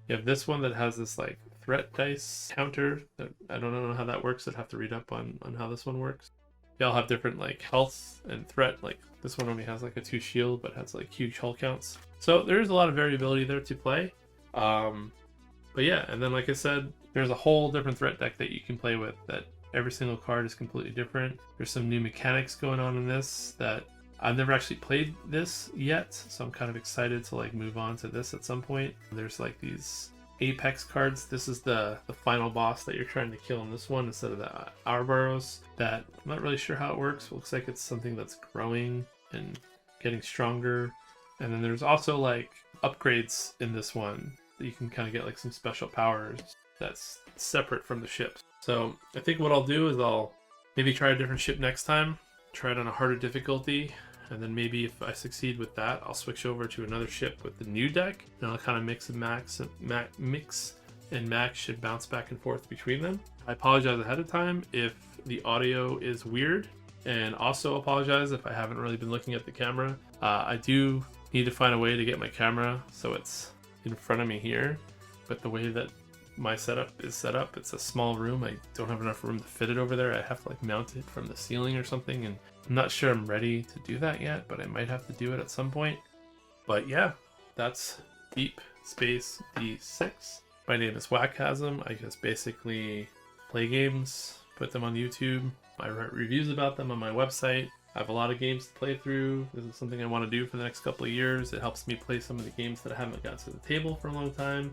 You have this one that has this like threat dice counter that I don't know how that works. I'd have to read up on how this one works. They all have different like health and threat. Like this one only has like a 2 shield, but has like huge hull counts. So there's a lot of variability there to play. But yeah, and then like I said, there's a whole different threat deck that you can play with that every single card is completely different. There's some new mechanics going on in this that I've never actually played this yet, so I'm kind of excited to like move on to this at some point. There's like these Apex cards. This is the final boss that you're trying to kill in this one instead of the Ouroboros. That I'm not really sure how it works. It looks like it's something that's growing and getting stronger. And then there's also like upgrades in this one that you can kind of get like some special powers that's separate from the ships. So I think what I'll do is I'll maybe try a different ship next time, try it on a harder difficulty, and then maybe if I succeed with that, I'll switch over to another ship with the new deck, and I'll kind of mix and match should bounce back and forth between them. I apologize ahead of time if the audio is weird, and also apologize if I haven't really been looking at the camera. I do need to find a way to get my camera so it's in front of me here, but the way that my setup is set up, it's a small room. I don't have enough room to fit it over there. I have to like mount it from the ceiling or something, and I'm not sure I'm ready to do that yet, but I might have to do it at some point. But yeah, that's Deep Space D-6. My name is Wakasm. I just basically play games, put them on YouTube. I write reviews about them on my website. I have a lot of games to play through. This is something I want to do for the next couple of years. It helps me play some of the games that I haven't got to the table for a long time.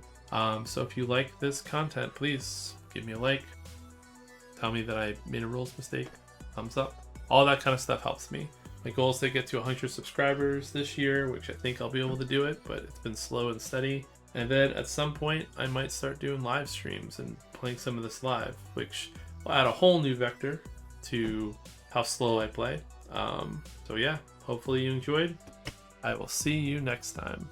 So if you like this content, please give me a like. Tell me that I made a rules mistake. Thumbs up. All that kind of stuff helps me. My goal is to get to 100 subscribers this year, which I think I'll be able to do it, but it's been slow and steady. And then at some point, I might start doing live streams and playing some of this live, which will add a whole new vector to how slow I play. So yeah, hopefully you enjoyed. I will see you next time.